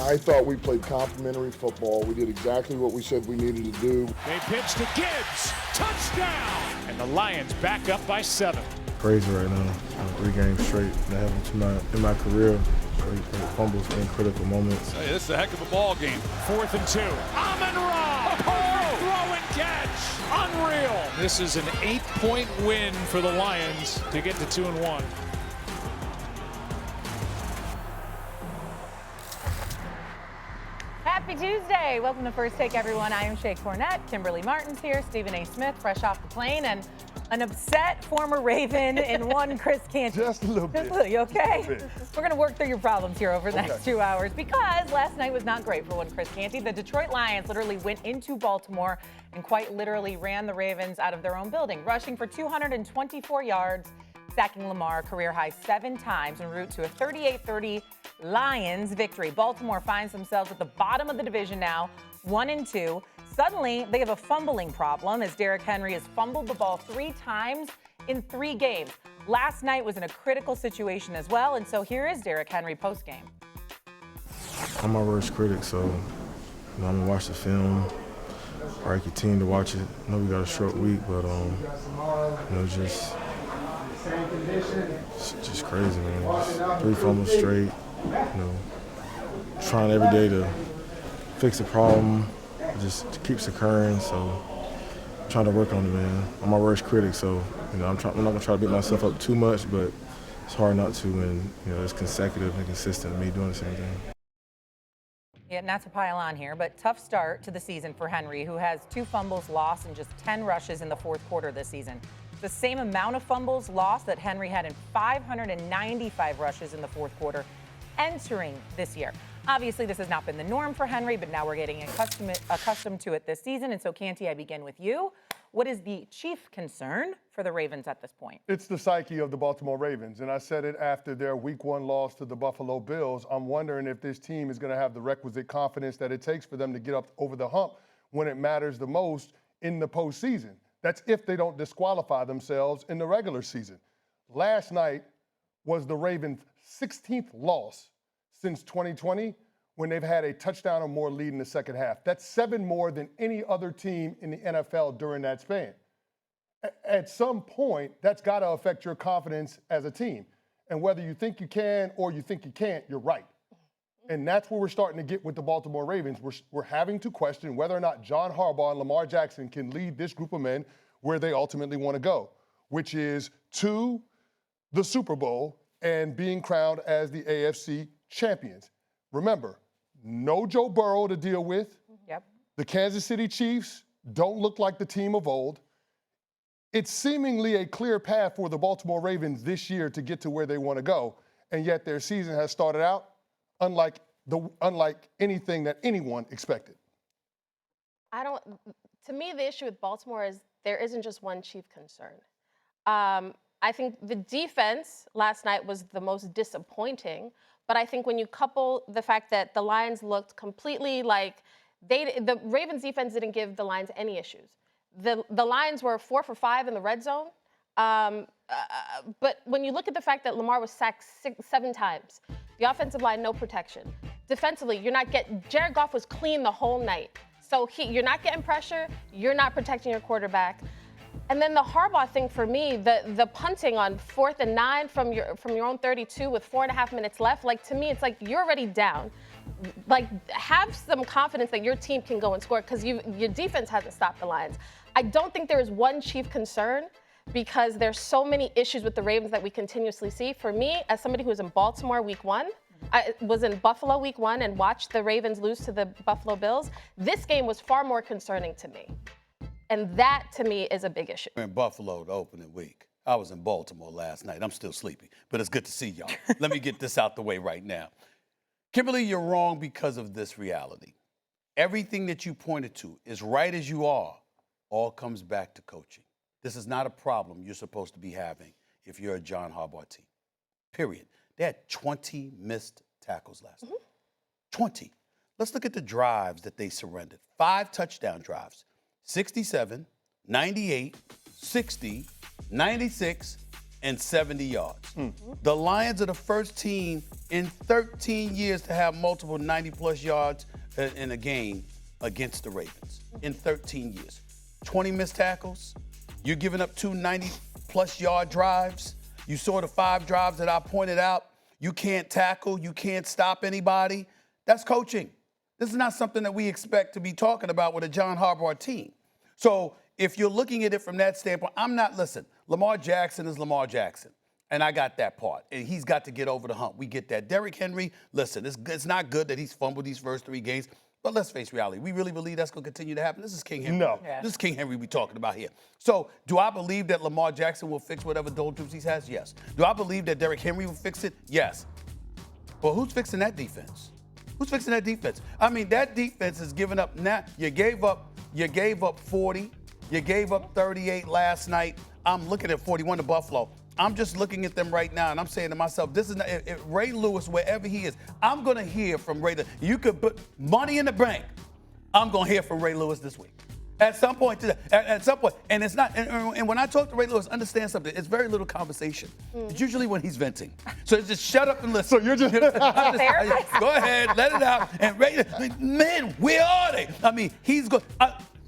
I thought we played complementary football. We did exactly what we said we needed to do. They pitch to Gibbs. Touchdown! And the Lions back up by 7. Crazy right now. 3 games straight. That happened in my career. Fumbles in critical moments. Hey, this is a heck of a ball game. 4th and 2. Amon-Ra! Throw and catch! Unreal! This is an 8-point win for the Lions to get to 2-1. Happy Tuesday. Welcome to First Take, everyone. I am Shae Cornette. Kimberley Martin's here. Stephen A. Smith, fresh off the plane. And an upset former Raven in one Chris Canty. Just a little bit. Just a little, you okay? We're going to work through your problems here over the next 2 hours because last night was not great for one Chris Canty. The Detroit Lions literally went into Baltimore and quite literally ran the Ravens out of their own building, rushing for 224 yards, sacking Lamar career high 7 times en route to a 38-30 Lions victory. Baltimore finds themselves at the bottom of the division now, 1-2. Suddenly, they have a fumbling problem as Derrick Henry has fumbled the ball 3 times in 3 games. Last night was in a critical situation as well, and so here is Derrick Henry postgame. I'm my worst critic, so I'm gonna watch the film. Probably continue to watch it. I know we got a short week, but just crazy, man. Just 3 fumbles straight. Trying every day to fix the problem. It just keeps occurring, so I'm trying to work on it, man. I'm my worst critic, so I'm not gonna try to beat myself up too much, but it's hard not to when it's consecutive and consistent me doing the same thing. Yeah, not to pile on here, but tough start to the season for Henry, who has 2 fumbles lost and just 10 rushes in the 4th quarter this season. The same amount of fumbles lost that Henry had in 595 rushes in the 4th quarter entering this year. Obviously, this has not been the norm for Henry, but now we're getting accustomed to it this season. And so, Canty, I begin with you. What is the chief concern for the Ravens at this point? It's the psyche of the Baltimore Ravens. And I said it after their Week 1 loss to the Buffalo Bills. I'm wondering if this team is going to have the requisite confidence that it takes for them to get up over the hump when it matters the most in the postseason. That's if they don't disqualify themselves in the regular season. Last night was the Ravens' 16th loss since 2020 when they've had a touchdown or more lead in the second half. That's 7 more than any other team in the NFL during that span. At some point, that's got to affect your confidence as a team. And whether you think you can or you think you can't, you're right. And that's where we're starting to get with the Baltimore Ravens. We're having to question whether or not John Harbaugh and Lamar Jackson can lead this group of men where they ultimately want to go, which is to the Super Bowl and being crowned as the AFC champions. Remember, no Joe Burrow to deal with. Yep. The Kansas City Chiefs don't look like the team of old. It's seemingly a clear path for the Baltimore Ravens this year to get to where they want to go, and yet their season has started out unlike anything that anyone expected. To me, the issue with Baltimore is there isn't just one chief concern. I think the defense last night was the most disappointing, but I think when you couple the fact that the Lions looked completely like the Ravens defense didn't give the Lions any issues. The Lions were 4 for 5 in the red zone. But when you look at the fact that Lamar was sacked 7 times, the offensive line, no protection. Defensively, Jared Goff was clean the whole night. So you're not getting pressure, you're not protecting your quarterback. And then the Harbaugh thing for me, the punting on 4th and 9 from your own 32 with 4.5 minutes left, to me, it's like you're already down. Have some confidence that your team can go and score because your defense hasn't stopped the Lions. I don't think there is one chief concern because there's so many issues with the Ravens that we continuously see. For me, as somebody who was in Baltimore Week 1, I was in Buffalo Week 1 and watched the Ravens lose to the Buffalo Bills, this game was far more concerning to me. And that, to me, is a big issue. In Buffalo the opening week. I was in Baltimore last night. I'm still sleepy, but it's good to see y'all. Let me get this out the way right now. Kimberley, you're wrong because of this reality. Everything that you pointed to, as right as you are, all comes back to coaching. This is not a problem you're supposed to be having if you're a John Harbaugh team, period. They had 20 missed tackles last night. 20. Let's look at the drives that they surrendered. 5 touchdown drives. 67, 98, 60, 96, and 70 yards. The Lions are the first team in 13 years to have multiple 90-plus yards in a game against the Ravens. In 13 years. 20 missed tackles. You're giving up 2 90-plus yard drives. You saw the 5 drives that I pointed out. You can't tackle. You can't stop anybody. That's coaching. This is not something that we expect to be talking about with a John Harbaugh team. So if you're looking at it from that standpoint, listen, Lamar Jackson is Lamar Jackson. And I got that part. And he's got to get over the hump. We get that. Derrick Henry, listen, it's not good that he's fumbled these first 3 games. But let's face reality. We really believe that's going to continue to happen. This is King Henry. No. Yeah. This is King Henry we're talking about here. So do I believe that Lamar Jackson will fix whatever doldrums he has? Yes. Do I believe that Derrick Henry will fix it? Yes. But who's fixing that defense? Who's fixing that defense? I mean, that defense is giving up now. You gave up 40. You gave up 38 last night. I'm looking at 41 to Buffalo. I'm just looking at them right now, and I'm saying to myself, this is not, if Ray Lewis, wherever he is, I'm going to hear from Ray. You could put money in the bank. I'm going to hear from Ray Lewis this week. At some point, at some point, and it's not. And when I talk to Ray Lewis, understand something. It's very little conversation. It's usually when he's venting. So it's just shut up and listen. So you're just go ahead, let it out. And Ray, man, where are they? I mean, he's going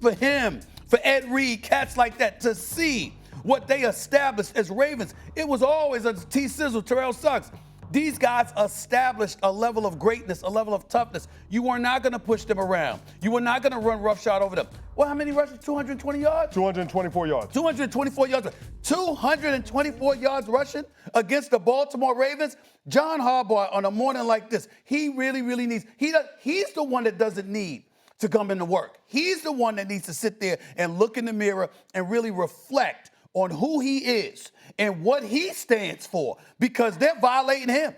for him, for Ed Reed, cats like that to see what they established as Ravens. It was always a T-Sizzle, Terrell Suggs. These guys established a level of greatness, a level of toughness. You were not going to push them around. You were not going to run roughshod over them. Well, how many rushes? 220 yards? 224 yards. 224 yards. 224 yards rushing against the Baltimore Ravens. John Harbaugh, on a morning like this, he really, really needs, he's the one that doesn't need to come into work. He's the one that needs to sit there and look in the mirror and really reflect on who he is and what he stands for, because they're violating him.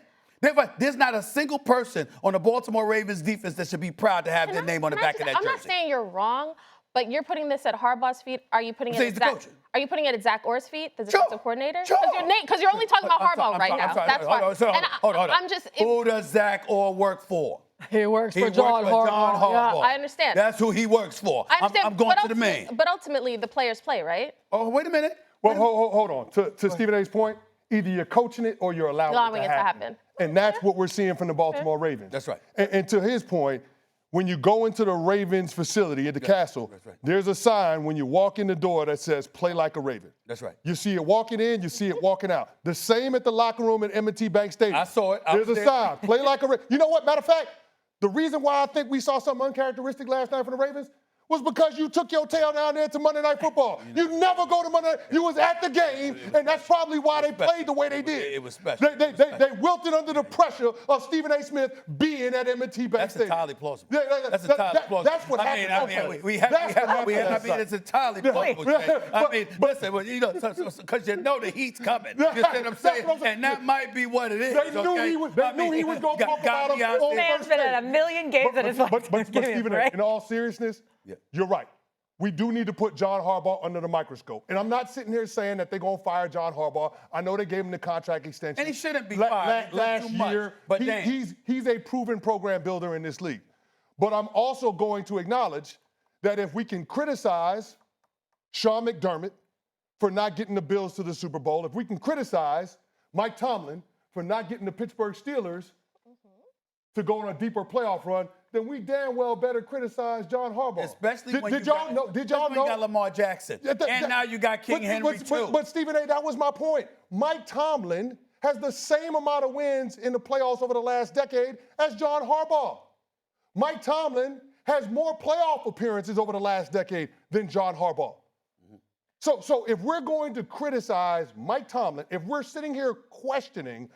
There's not a single person on the Baltimore Ravens defense that should be proud to have their name on the back of that jersey. I'm not saying you're wrong, but you're putting this at Harbaugh's feet. Are you putting it at Zach? Are you putting it at Zach Orr's feet, the defensive coordinator? Because you're only talking about Harbaugh right now. That's why. Hold on. Who does Zach Orr work for? He works for John Harbaugh. Yeah, I understand. That's who he works for. I understand. I'm going to the man. But ultimately, the players play, right? Oh, wait a minute. Well, hold on. To Stephen A's point, either you're coaching it or you're allowing it to happen. And that's what we're seeing from the Baltimore Ravens. That's right. And to his point, when you go into the Ravens facility at the castle, there's a sign when you walk in the door that says, play like a Raven. That's right. You see it walking in, you see it walking out. The same at the locker room at M&T Bank Stadium. I saw it. There's a sign, play like a Raven. You know what, matter of fact, the reason why I think we saw something uncharacteristic last night from the Ravens was because you took your tail down there to Monday Night Football. You never go to Monday Night. You was at the game, and that's probably why they played the way they did. It was special. They wilted under the pressure of Stephen A. Smith being at M&T Bank Stadium. That's entirely plausible. That's entirely plausible. That's what happened. It's entirely plausible. Listen, you know, because you know the heat's coming. You see what I'm saying? And that might be what it is. They knew he was going to talk about him. Man's been at a million games in his life. But Stephen, in all seriousness, you're right. We do need to put John Harbaugh under the microscope. And I'm not sitting here saying that they're going to fire John Harbaugh. I know they gave him the contract extension. And he shouldn't be fired. Last year, but he's a proven program builder in this league. But I'm also going to acknowledge that if we can criticize Sean McDermott for not getting the Bills to the Super Bowl, if we can criticize Mike Tomlin for not getting the Pittsburgh Steelers to go on a deeper playoff run, then we damn well better criticize John Harbaugh. Especially when you got Lamar Jackson. And now you got King Henry too. But Stephen A., that was my point. Mike Tomlin has the same amount of wins in the playoffs over the last decade as John Harbaugh. Mike Tomlin has more playoff appearances over the last decade than John Harbaugh. So if we're going to criticize Mike Tomlin, if we're sitting here questioning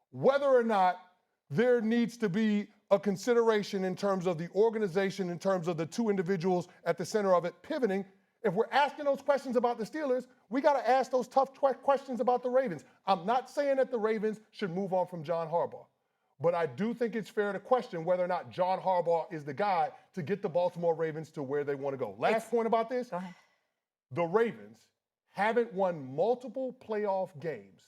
whether or not there needs to be a consideration in terms of the organization, in terms of the two individuals at the center of it pivoting, if we're asking those questions about the Steelers, we got to ask those tough questions about the Ravens. I'm not saying that the Ravens should move on from John Harbaugh, but I do think it's fair to question whether or not John Harbaugh is the guy to get the Baltimore Ravens to where they want to go. Last point about this, the Ravens haven't won multiple playoff games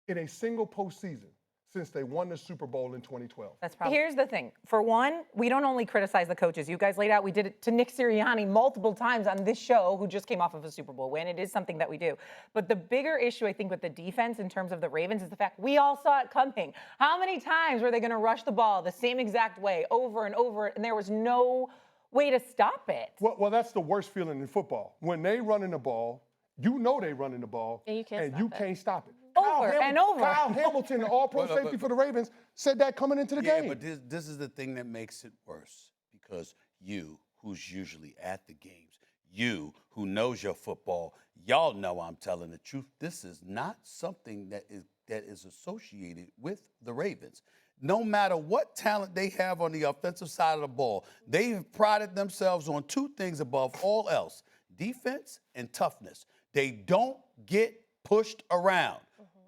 in a single postseason since they won the Super Bowl in 2012. That's probably. Here's the thing. For one, we don't only criticize the coaches. You guys laid out, we did it to Nick Sirianni multiple times on this show, who just came off of a Super Bowl win. It is something that we do. But the bigger issue, I think, with the defense in terms of the Ravens is the fact we all saw it coming. How many times were they going to rush the ball the same exact way over and over, and there was no way to stop it? Well, that's the worst feeling in football. When they running the ball, you know they running the ball, and you can't stop it. Over and over. Kyle Hamilton, the all-pro safety for the Ravens, said that coming into the game. Yeah, but this is the thing that makes it worse, because you, who's usually at the games, you, who knows your football, y'all know I'm telling the truth. This is not something that is associated with the Ravens. No matter what talent they have on the offensive side of the ball, they have prided themselves on two things above all else: defense and toughness. They don't get pushed around.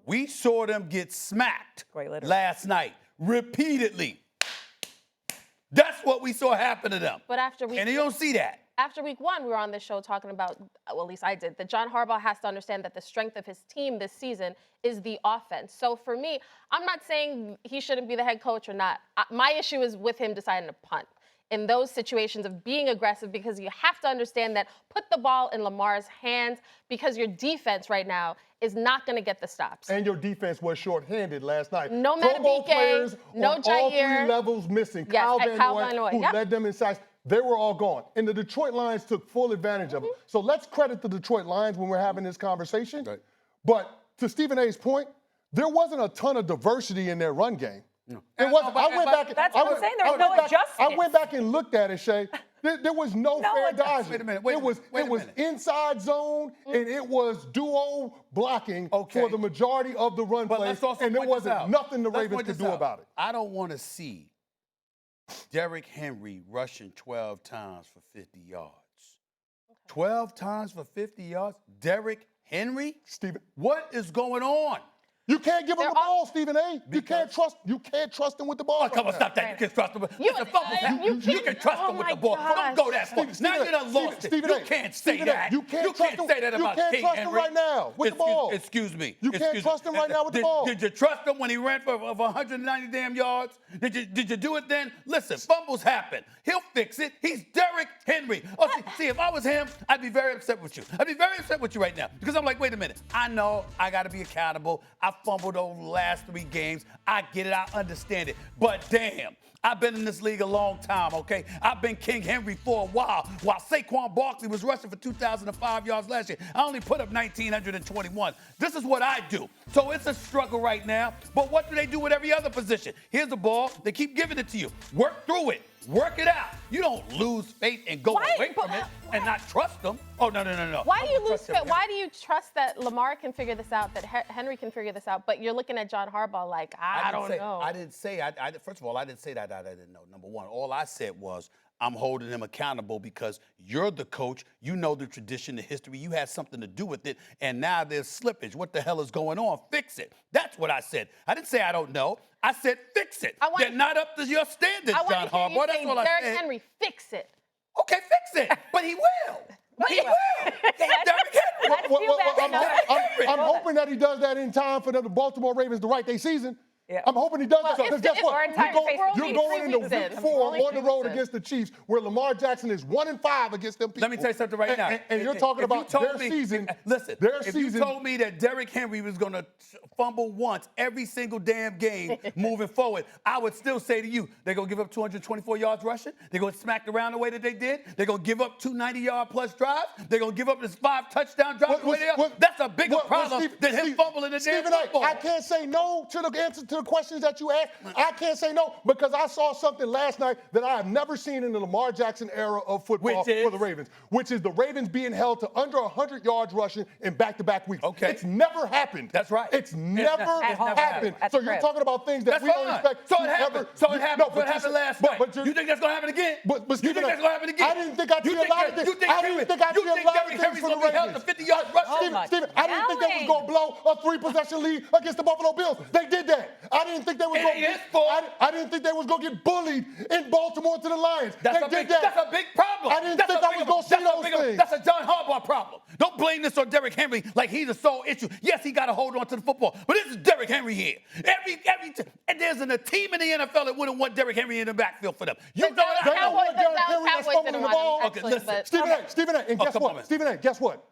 We saw them get smacked last night repeatedly. That's what we saw happen to them. But after and you don't see that. After week one, we were on this show talking about, well, at least I did, that John Harbaugh has to understand that the strength of his team this season is the offense. So for me, I'm not saying he shouldn't be the head coach or not. My issue is with him deciding to punt in those situations of being aggressive, because you have to understand that put the ball in Lamar's hands, because your defense right now is not going to get the stops. And your defense was shorthanded last night. No Pro Bowl Matabike, players no on all Jair. three levels missing. Yes, Kyle Van Noy, who yep. led them inside. They were all gone. And the Detroit Lions took full advantage of it. So let's credit the Detroit Lions when we're having this conversation. Right. But to Stephen A's point, there wasn't a ton of diversity in their run game. No. It wasn't. I went back. That's what I'm saying. There's no adjustment. I went back and looked at it, Shae. There was no fair dodging. Wait a minute. It was inside zone, and it was duo blocking for the majority of the run plays, and there wasn't nothing the Ravens could do about it. I don't want to see Derrick Henry rushing 12 times for 50 yards. 12 times for 50 yards? Derrick Henry? Stephen, what is going on? You can't give him the ball, Stephen A. You can't trust him with the ball. Oh, come on, stop that. You can trust him. You can trust him with the ball. Don't go that far. Now you done lost it. You can't say that. You can't say that about King Henry. You can't trust him right now with the ball. Excuse me. You can't trust him right now with the ball. Did you trust him when he ran for 190 damn yards? Did you do it then? Listen, fumbles happen. He'll fix it. He's Derrick Henry. Oh, see, if I was him, I'd be very upset with you. I'd be very upset with you right now, because I'm like, wait a minute. I know I got to be accountable. I fumbled over the last 3 games. I get it. I understand it. But damn, I've been in this league a long time, okay? I've been King Henry for a while Saquon Barkley was rushing for 2,005 yards last year. I only put up 1,921. This is what I do. So it's a struggle right now. But what do they do with every other position? Here's the ball. They keep giving it to you. Work through it. Work it out. You don't lose faith and go away from it and not trust them. Oh, no. Why do you lose faith? Why do you trust that Lamar can figure this out, that Henry can figure this out, but you're looking at John Harbaugh like, I don't know. I didn't say, first of all, I didn't say that I didn't know. Number one, all I said was I'm holding him accountable because you're the coach. You know the tradition, the history. You had something to do with it, and now there's slippage. What the hell is going on? Fix it. That's what I said. I didn't say I don't know. I said fix it. They're not up to your standards, John Harbaugh. That's all I said. Derrick Henry, fix it. Okay, fix it. But he will. He will. Derrick Henry. I'm hoping that he does that in time for the Baltimore Ravens to write their season. Yeah. I'm hoping he does that. Because guess what? You're going into week week 4 on the road against the Chiefs, where Lamar Jackson is 1-5 against them people. Let me tell you something right now. And you're talking about their season. Listen, if you told me that Derrick Henry was going to fumble once every single damn game moving forward, I would still say to you, they're going to give up 224 yards rushing. They're going to smack around the way that they did. They're going to give up 2 90-yard plus drives. They're going to give up this 5 touchdown drives the way they are. That's a bigger problem than him fumbling the damn football. I can't say no to the answer to the questions that you asked. I can't say no because I saw something last night that I have never seen in the Lamar Jackson era of football for the Ravens, which is the Ravens being held to under 100 yards rushing in back-to-back weeks. Okay. It's never happened. That's right. It's never happened. So you're talking about things that we don't expect. So it happened. So it happened last night. You think that's going to happen again? But you think that's going to happen again? I didn't think I'd see a lot of things. I didn't think I'd see a lot of things from the Ravens. 50-yard rush? Steven, I didn't think they was going to blow a 3-possession lead against the Buffalo Bills. They did that. I didn't think they was going to I didn't think they was going to get bullied in Baltimore to the Lions. They did that. That's a big problem. I didn't think I was going to see those things. That's a John Harbaugh problem. Don't blame this on Derrick Henry like he's the sole issue. Yes, he got to hold on to the football, but this is Derrick Henry here. And there's a team in the NFL that wouldn't want Derrick Henry in the backfield for them. You know that? They don't want Derrick Henry that's fumbling the ball. Okay, listen. Stephen A. And guess what? Stephen A. Guess what?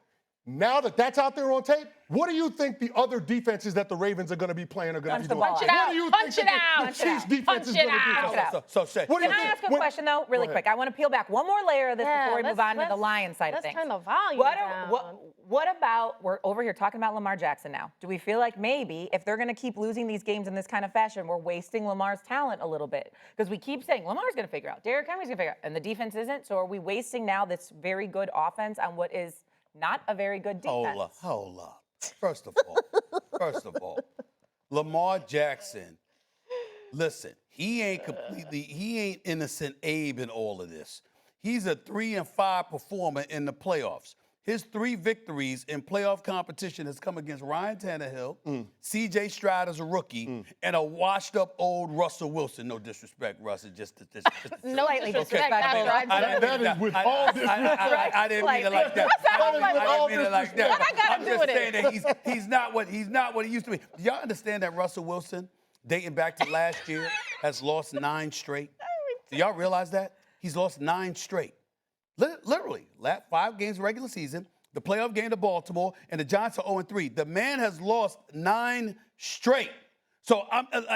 Now that that's out there on tape, what do you think the other defenses that the Ravens are going to be playing are going to be doing? Punch it What do you think out. the Chiefs defense is going to do? So Shae, Can I ask a question, though, really quick? I want to peel back one more layer of this before we move on to the Lions side of things. Let's turn the volume down. What about, we're over here talking about Lamar Jackson now. Do we feel like maybe if they're going to keep losing these games in this kind of fashion, we're wasting Lamar's talent a little bit? Because we keep saying Lamar's going to figure out, Derrick Henry's going to figure out, and the defense isn't. So are we wasting now this very good offense on what is not a very good defense? Hold up. First of all, Lamar Jackson, listen, he ain't innocent Abe in all of this. He's a 3-5 performer in the playoffs. His 3 victories in playoff competition has come against Ryan Tannehill, C.J. Stroud as a rookie, and a washed-up old Russell Wilson. No disrespect, Russ. It's just no disrespect. That is with all disrespect. I didn't mean it like that. I didn't mean it like that. What I got to do with it? I'm just saying that he's not what he used to be. Do y'all understand that Russell Wilson, dating back to last year, has lost 9 straight? Do y'all realize that? He's lost 9 straight. Literally, last 5 games of regular season, the playoff game to Baltimore, and the Giants are 0-3. The man has lost 9 straight. So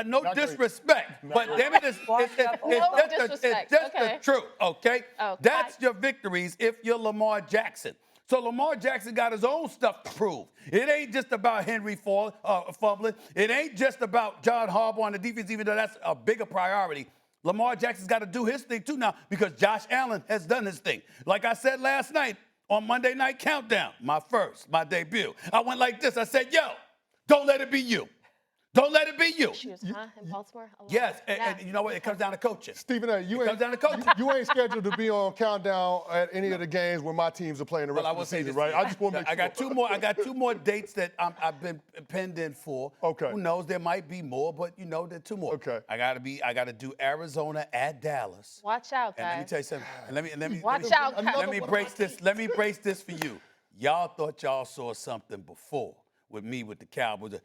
no disrespect, but damn it, it's just the truth, okay? That's your victories if you're Lamar Jackson. So Lamar Jackson got his own stuff to prove. It ain't just about Henry fumbling. It ain't just about John Harbaugh on the defense, even though that's a bigger priority. Lamar Jackson's got to do his thing, too, now, because Josh Allen has done his thing. Like I said last night on Monday Night Countdown, my debut, I went like this. I said, yo, don't let it be you. Don't let it be you. In Baltimore? Yes, and you know what? It comes down to coaching. Stephen A., you ain't scheduled to be on Countdown at any of the games where my teams are playing the rest of the season, right? I just want to make sure. I got 2 more dates that I've been penned in for. Okay. Who knows? There might be more, but there are 2 more. Okay. I gotta do Arizona at Dallas. Watch out, guys. And let me tell you something. And let me Watch out, guys. Let me brace this. Let me brace this for you. Y'all thought y'all saw something before with me with the Cowboys.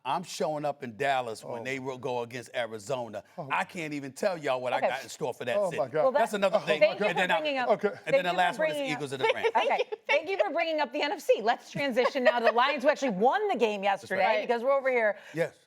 I'm showing up in Dallas when they will go against Arizona. I can't even tell y'all what I got in store for that city. My God. Well, that's another thing. Thank you for bringing up. And then the last one is the Eagles and the Rams. Okay, thank you for bringing up the NFC. Let's transition now to the Lions, who actually won the game yesterday, because we're over here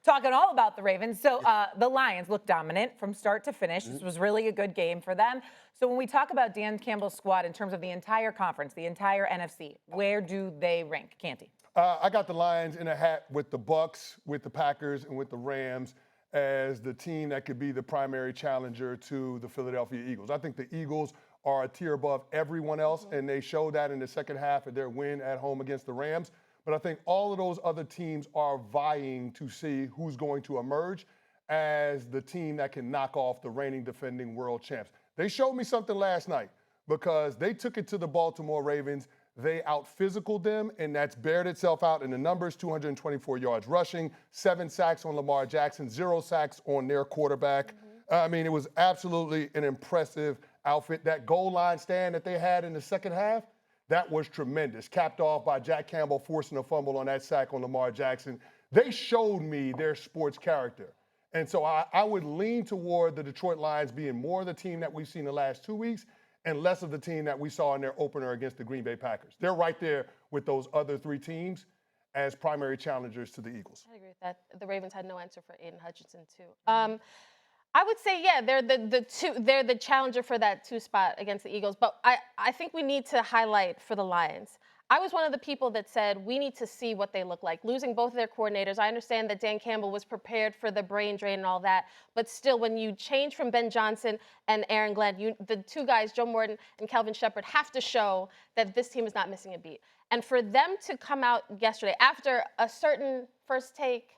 talking all about the Ravens. So the Lions looked dominant from start to finish. This was really a good game for them. So when we talk about Dan Campbell's squad in terms of the entire conference, the entire NFC, where do they rank? Canty. I got the Lions in a hat with the Bucks, with the Packers, and with the Rams as the team that could be the primary challenger to the Philadelphia Eagles. I think the Eagles are a tier above everyone else, and they showed that in the second half of their win at home against the Rams. But I think all of those other teams are vying to see who's going to emerge as the team that can knock off the reigning defending world champs. They showed me something last night because they took it to the Baltimore Ravens. They out-physicaled them, and that's bared itself out in the numbers, 224 yards rushing, 7 sacks on Lamar Jackson, 0 sacks on their quarterback. I mean, it was absolutely an impressive outfit. That goal line stand that they had in the second half, that was tremendous, capped off by Jack Campbell forcing a fumble on that sack on Lamar Jackson. They showed me their sports character. And so I would lean toward the Detroit Lions being more the team that we've seen the last 2 weeks and less of the team that we saw in their opener against the Green Bay Packers. They're right there with those other 3 teams as primary challengers to the Eagles. I agree with that. The Ravens had no answer for Aiden Hutchinson, too. I would say, yeah, they're the challenger for that 2 spot against the Eagles. But I think we need to highlight for the Lions. I was one of the people that said we need to see what they look like. Losing both of their coordinators, I understand that Dan Campbell was prepared for the brain drain and all that, but still, when you change from Ben Johnson and Aaron Glenn, the 2 guys, Joe Morton and Kelvin Shepard, have to show that this team is not missing a beat. And for them to come out yesterday after a certain first take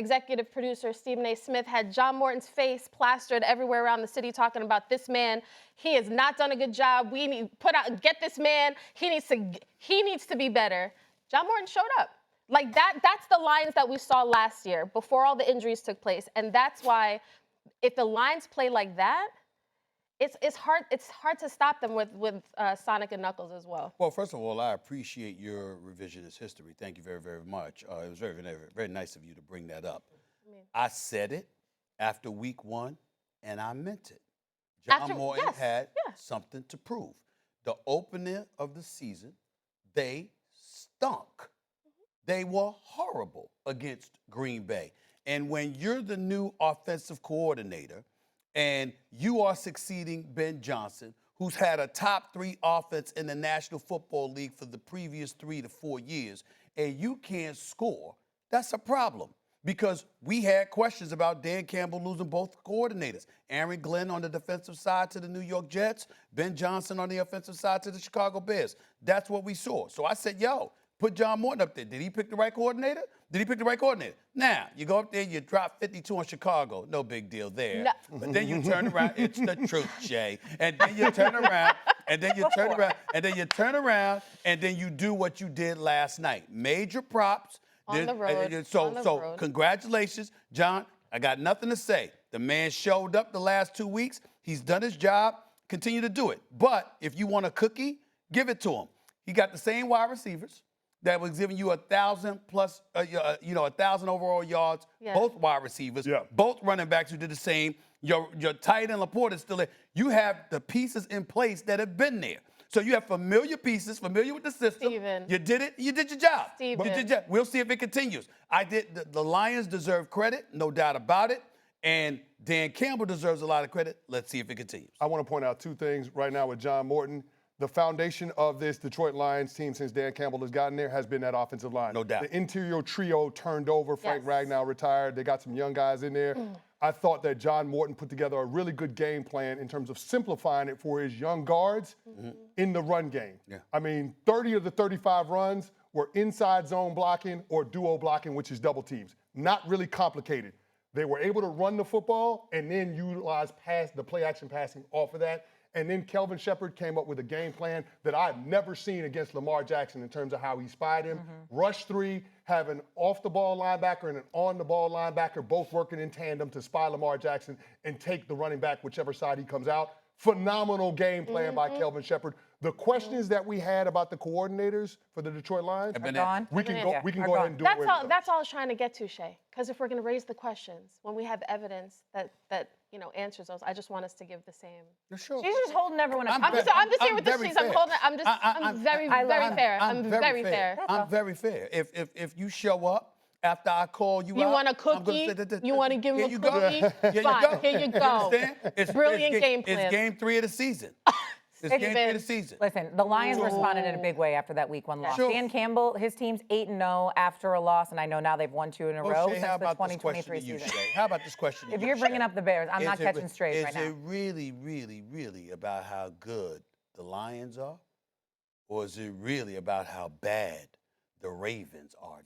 executive producer Stephen A. Smith had John Morton's face plastered everywhere around the city talking about this man. He has not done a good job. We need get this man. He needs to be better. John Morton showed up. Like that's the Lions that we saw last year before all the injuries took place. And that's why if the Lions play like that, it's hard to stop them with Sonic and Knuckles as well. Well, first of all, I appreciate your revisionist history. Thank you very, very much. It was very, very, very nice of you to bring that up. I said it after week 1, and I meant it. John Morton had something to prove. The opening of the season, they stunk. They were horrible against Green Bay. And when you're the new offensive coordinator and you are succeeding Ben Johnson, who's had a top 3 offense in the National Football League for the previous 3 to 4 years, and you can't score, that's a problem. Because we had questions about Dan Campbell losing both coordinators. Aaron Glenn on the defensive side to the New York Jets, Ben Johnson on the offensive side to the Chicago Bears. That's what we saw. So I said, yo, put John Morton up there. Did he pick the right coordinator? Did he pick the right coordinator? Now, you go up there, you drop 52 on Chicago. No big deal there. No. But then you turn around. It's the truth, Shae. And then you turn around, and then you turn around, and then you turn around, and then you do what you did last night. Major props. On the road. So congratulations, John. I got nothing to say. The man showed up the last 2 weeks. He's done his job. Continue to do it. But if you want a cookie, give it to him. He got the same wide receivers that was giving you 1,000 plus, 1,000 overall yards. Yeah. Both wide receivers, both running backs who did the same. Your tight end Laporte is still there. You have the pieces in place that have been there. So you have familiar pieces, familiar with the system. Steven. You did it. You did your job. Steven. You did your job. We'll see if it continues. The Lions deserve credit, no doubt about it. And Dan Campbell deserves a lot of credit. Let's see if it continues. I want to point out 2 things right now with John Morton. The foundation of this Detroit Lions team since Dan Campbell has gotten there has been that offensive line. No doubt. The interior trio turned over. Frank Ragnow retired. They got some young guys in there. I thought that John Morton put together a really good game plan in terms of simplifying it for his young guards in the run game. Yeah. I mean, 30 of the 35 runs were inside zone blocking or duo blocking, which is double teams. Not really complicated. They were able to run the football and then utilize the play action passing off of that. And then Kelvin Shepard came up with a game plan that I've never seen against Lamar Jackson in terms of how he spied him. Rush 3, have an off-the-ball linebacker and an on-the-ball linebacker both working in tandem to spy Lamar Jackson and take the running back whichever side he comes out. Phenomenal game plan by Kelvin Shepard. The questions that we had about the coordinators for the Detroit Lions, we can go ahead and do it. That's all I was trying to get to, Shae. Because if we're going to raise the questions, when we have evidence that answers those, I just want us to give the same. Sure. She's just holding everyone up. I'm just here with the sheets. I'm very fair. I'm very fair. I'm very fair. If you show up after I call you out. You want a cookie? You want to give him a cookie? Fine, here you go. Understand? It's brilliant game plan. It's game 3 of the season. It's game 3 of the season. Listen, the Lions responded in a big way after that week 1 loss. Sure. Dan Campbell, his team's 8-0 after a loss, and I know now they've won 2 in a row since the 2023 season. How about this question? If you're bringing up the Bears, I'm not catching straight right now. Is it really, really, really about how good the Lions are? Or is it really about how bad the Ravens are?